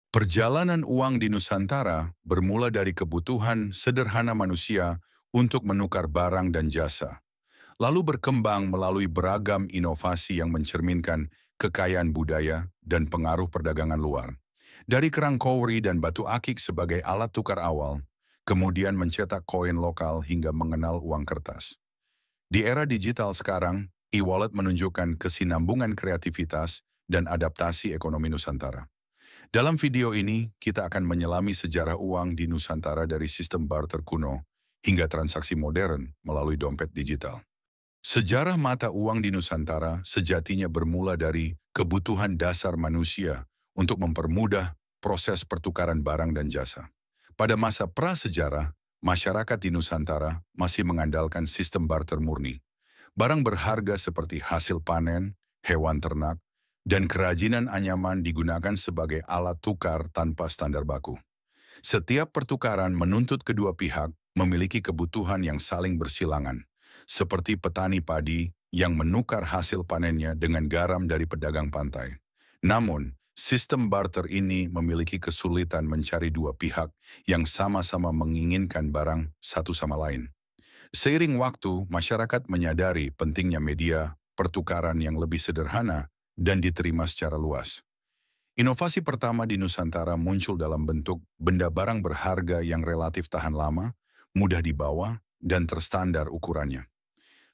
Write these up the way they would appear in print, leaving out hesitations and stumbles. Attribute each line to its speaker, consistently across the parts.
Speaker 1: Perjalanan uang di Nusantara bermula dari kebutuhan sederhana manusia untuk menukar barang dan jasa, lalu berkembang melalui beragam inovasi yang mencerminkan kekayaan budaya dan pengaruh perdagangan luar. Dari kerang kauri dan batu akik sebagai alat tukar awal, kemudian mencetak koin lokal hingga mengenal uang kertas. Di era digital sekarang, e-wallet menunjukkan kesinambungan kreativitas dan adaptasi ekonomi Nusantara. Dalam video ini, kita akan menyelami sejarah uang di Nusantara dari sistem barter kuno hingga transaksi modern melalui dompet digital. Sejarah mata uang di Nusantara sejatinya bermula dari kebutuhan dasar manusia untuk mempermudah proses pertukaran barang dan jasa. Pada masa prasejarah, masyarakat di Nusantara masih mengandalkan sistem barter murni. Barang berharga seperti hasil panen, hewan ternak, dan kerajinan anyaman digunakan sebagai alat tukar tanpa standar baku. Setiap pertukaran menuntut kedua pihak memiliki kebutuhan yang saling bersilangan, seperti petani padi yang menukar hasil panennya dengan garam dari pedagang pantai. Namun, sistem barter ini memiliki kesulitan mencari dua pihak yang sama-sama menginginkan barang satu sama lain. Seiring waktu, masyarakat menyadari pentingnya media pertukaran yang lebih sederhana dan diterima secara luas. Inovasi pertama di Nusantara muncul dalam bentuk benda barang berharga yang relatif tahan lama, mudah dibawa, dan terstandar ukurannya.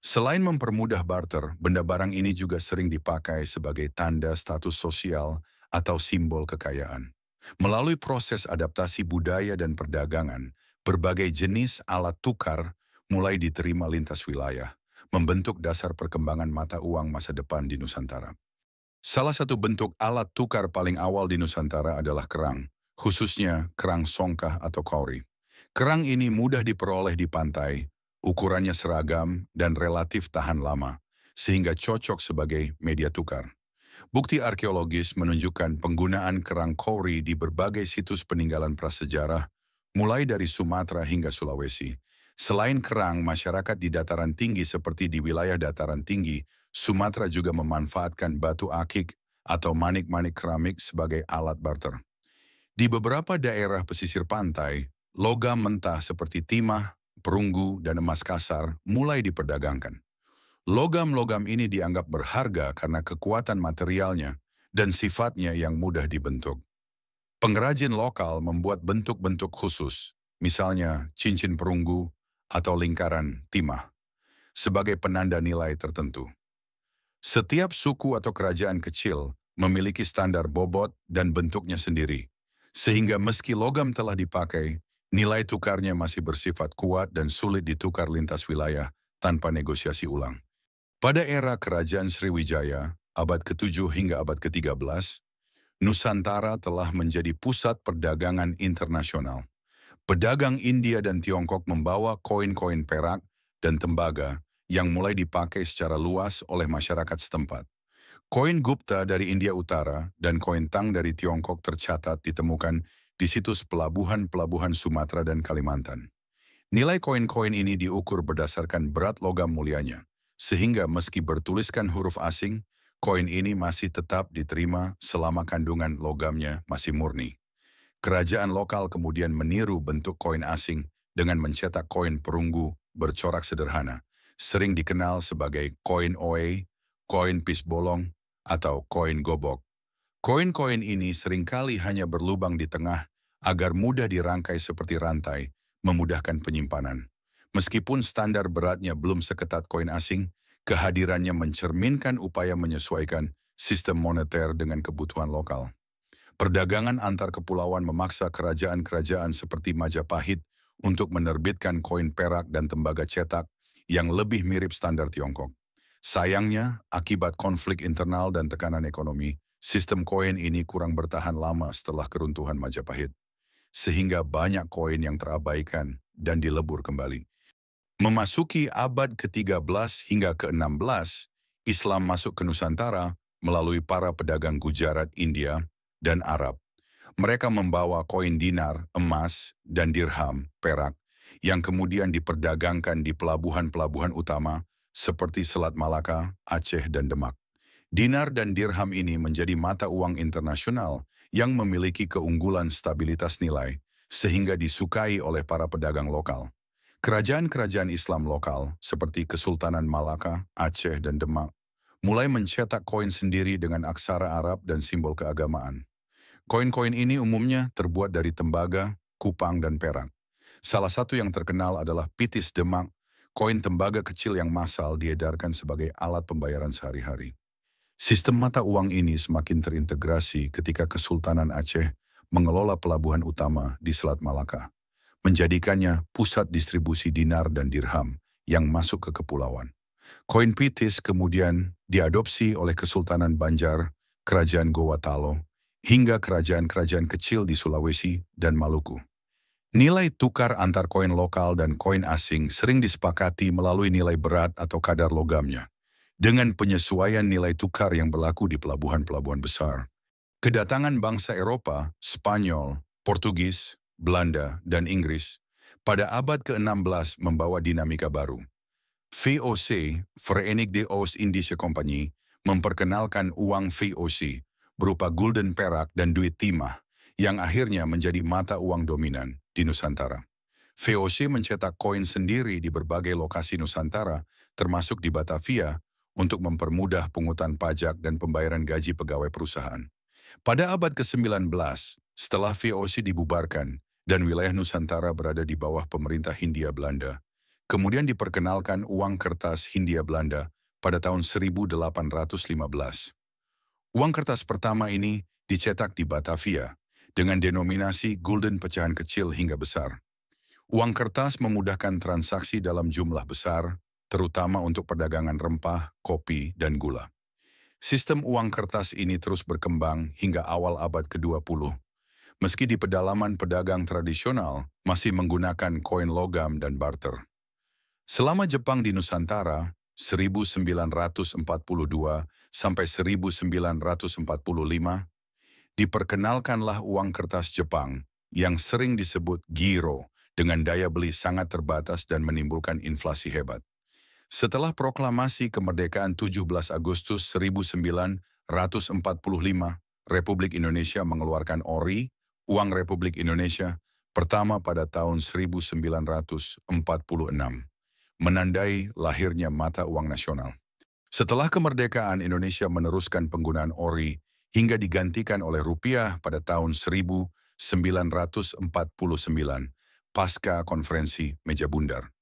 Speaker 1: Selain mempermudah barter, benda barang ini juga sering dipakai sebagai tanda status sosial atau simbol kekayaan. Melalui proses adaptasi budaya dan perdagangan, berbagai jenis alat tukar mulai diterima lintas wilayah, membentuk dasar perkembangan mata uang masa depan di Nusantara. Salah satu bentuk alat tukar paling awal di Nusantara adalah kerang, khususnya kerang songkah atau kauri. Kerang ini mudah diperoleh di pantai, ukurannya seragam dan relatif tahan lama, sehingga cocok sebagai media tukar. Bukti arkeologis menunjukkan penggunaan kerang kauri di berbagai situs peninggalan prasejarah, mulai dari Sumatera hingga Sulawesi. Selain kerang, masyarakat di dataran tinggi seperti di wilayah dataran tinggi, Sumatera juga memanfaatkan batu akik atau manik-manik keramik sebagai alat barter. Di beberapa daerah pesisir pantai, logam mentah seperti timah, perunggu, dan emas kasar mulai diperdagangkan. Logam-logam ini dianggap berharga karena kekuatan materialnya dan sifatnya yang mudah dibentuk. Pengrajin lokal membuat bentuk-bentuk khusus, misalnya cincin perunggu atau lingkaran timah, sebagai penanda nilai tertentu. Setiap suku atau kerajaan kecil memiliki standar bobot dan bentuknya sendiri, sehingga meski logam telah dipakai, nilai tukarnya masih bersifat kuat dan sulit ditukar lintas wilayah tanpa negosiasi ulang. Pada era Kerajaan Sriwijaya, abad ke-7 hingga abad ke-13, Nusantara telah menjadi pusat perdagangan internasional. Pedagang India dan Tiongkok membawa koin-koin perak dan tembaga yang mulai dipakai secara luas oleh masyarakat setempat. Koin Gupta dari India Utara dan koin Tang dari Tiongkok tercatat ditemukan di situs pelabuhan-pelabuhan Sumatera dan Kalimantan. Nilai koin-koin ini diukur berdasarkan berat logam mulianya, sehingga meski bertuliskan huruf asing, koin ini masih tetap diterima selama kandungan logamnya masih murni. Kerajaan lokal kemudian meniru bentuk koin asing dengan mencetak koin perunggu bercorak sederhana, sering dikenal sebagai koin oe, koin pisbolong, atau koin gobok. Koin-koin ini seringkali hanya berlubang di tengah agar mudah dirangkai seperti rantai, memudahkan penyimpanan. Meskipun standar beratnya belum seketat koin asing, kehadirannya mencerminkan upaya menyesuaikan sistem moneter dengan kebutuhan lokal. Perdagangan antar kepulauan memaksa kerajaan-kerajaan seperti Majapahit untuk menerbitkan koin perak dan tembaga cetak yang lebih mirip standar Tiongkok. Sayangnya, akibat konflik internal dan tekanan ekonomi, sistem koin ini kurang bertahan lama setelah keruntuhan Majapahit, sehingga banyak koin yang terabaikan dan dilebur kembali. Memasuki abad ke-13 hingga ke-16, Islam masuk ke Nusantara melalui para pedagang Gujarat, India, dan Arab. Mereka membawa koin dinar, emas, dan dirham, perak, yang kemudian diperdagangkan di pelabuhan-pelabuhan utama seperti Selat Malaka, Aceh, dan Demak. Dinar dan dirham ini menjadi mata uang internasional yang memiliki keunggulan stabilitas nilai sehingga disukai oleh para pedagang lokal. Kerajaan-kerajaan Islam lokal seperti Kesultanan Malaka, Aceh, dan Demak mulai mencetak koin sendiri dengan aksara Arab dan simbol keagamaan. Koin-koin ini umumnya terbuat dari tembaga, kupang, dan perak. Salah satu yang terkenal adalah Pitis Demak, koin tembaga kecil yang massal diedarkan sebagai alat pembayaran sehari-hari. Sistem mata uang ini semakin terintegrasi ketika Kesultanan Aceh mengelola pelabuhan utama di Selat Malaka, menjadikannya pusat distribusi dinar dan dirham yang masuk ke kepulauan. Koin Pitis kemudian diadopsi oleh Kesultanan Banjar, Kerajaan Gowatalo, hingga kerajaan-kerajaan kecil di Sulawesi dan Maluku. Nilai tukar antar koin lokal dan koin asing sering disepakati melalui nilai berat atau kadar logamnya, dengan penyesuaian nilai tukar yang berlaku di pelabuhan-pelabuhan besar. Kedatangan bangsa Eropa, Spanyol, Portugis, Belanda, dan Inggris pada abad ke-16 membawa dinamika baru. VOC, Verenigde Oost-Indische Compagnie, memperkenalkan uang VOC berupa gulden perak dan duit timah yang akhirnya menjadi mata uang dominan di Nusantara. VOC mencetak koin sendiri di berbagai lokasi Nusantara, termasuk di Batavia, untuk mempermudah pungutan pajak dan pembayaran gaji pegawai perusahaan. Pada abad ke-19, setelah VOC dibubarkan dan wilayah Nusantara berada di bawah pemerintah Hindia Belanda, kemudian diperkenalkan uang kertas Hindia Belanda pada tahun 1815. Uang kertas pertama ini dicetak di Batavia dengan denominasi gulden pecahan kecil hingga besar. Uang kertas memudahkan transaksi dalam jumlah besar, terutama untuk perdagangan rempah, kopi, dan gula. Sistem uang kertas ini terus berkembang hingga awal abad ke-20, meski di pedalaman pedagang tradisional masih menggunakan koin logam dan barter. Selama Jepang di Nusantara, 1942 sampai 1945, diperkenalkanlah uang kertas Jepang yang sering disebut giro dengan daya beli sangat terbatas dan menimbulkan inflasi hebat. Setelah proklamasi kemerdekaan 17 Agustus 1945, Republik Indonesia mengeluarkan ORI, Uang Republik Indonesia, pertama pada tahun 1946, menandai lahirnya mata uang nasional. Setelah kemerdekaan, Indonesia meneruskan penggunaan ORI hingga digantikan oleh rupiah pada tahun 1949, pasca konferensi Meja Bundar.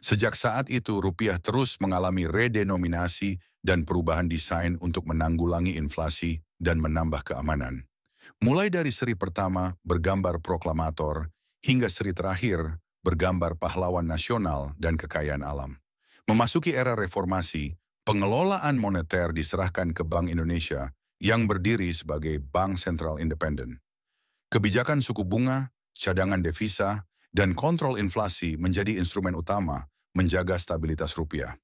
Speaker 1: Sejak saat itu, rupiah terus mengalami redenominasi dan perubahan desain untuk menanggulangi inflasi dan menambah keamanan. Mulai dari seri pertama bergambar proklamator, hingga seri terakhir bergambar pahlawan nasional dan kekayaan alam. Memasuki era reformasi, pengelolaan moneter diserahkan ke Bank Indonesia yang berdiri sebagai Bank Sentral Independen. Kebijakan suku bunga, cadangan devisa, dan kontrol inflasi menjadi instrumen utama menjaga stabilitas rupiah.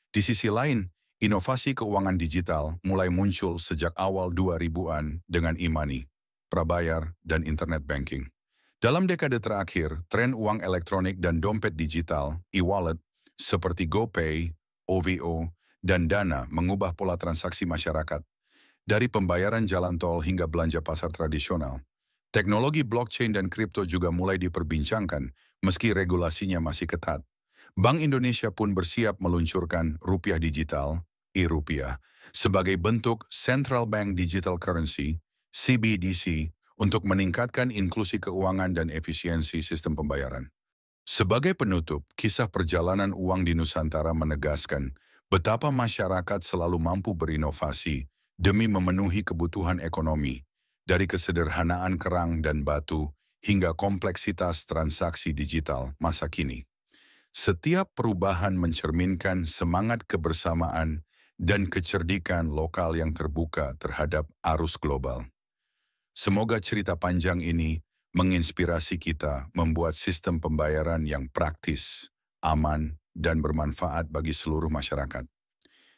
Speaker 1: Di sisi lain, inovasi keuangan digital mulai muncul sejak awal 2000-an dengan e-money, prabayar, dan internet banking. Dalam dekade terakhir, tren uang elektronik dan dompet digital, e-wallet, seperti GoPay, OVO, dan Dana mengubah pola transaksi masyarakat, dari pembayaran jalan tol hingga belanja pasar tradisional. Teknologi blockchain dan kripto juga mulai diperbincangkan, meski regulasinya masih ketat. Bank Indonesia pun bersiap meluncurkan rupiah digital, e-rupiah, sebagai bentuk Central Bank Digital Currency, CBDC, untuk meningkatkan inklusi keuangan dan efisiensi sistem pembayaran. Sebagai penutup, kisah perjalanan uang di Nusantara menegaskan betapa masyarakat selalu mampu berinovasi demi memenuhi kebutuhan ekonomi, dari kesederhanaan kerang dan batu hingga kompleksitas transaksi digital masa kini. Setiap perubahan mencerminkan semangat kebersamaan dan kecerdikan lokal yang terbuka terhadap arus global. Semoga cerita panjang ini menginspirasi kita membuat sistem pembayaran yang praktis, aman, dan bermanfaat bagi seluruh masyarakat,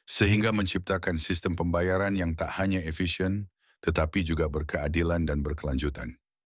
Speaker 1: sehingga menciptakan sistem pembayaran yang tak hanya efisien, tetapi juga berkeadilan dan berkelanjutan.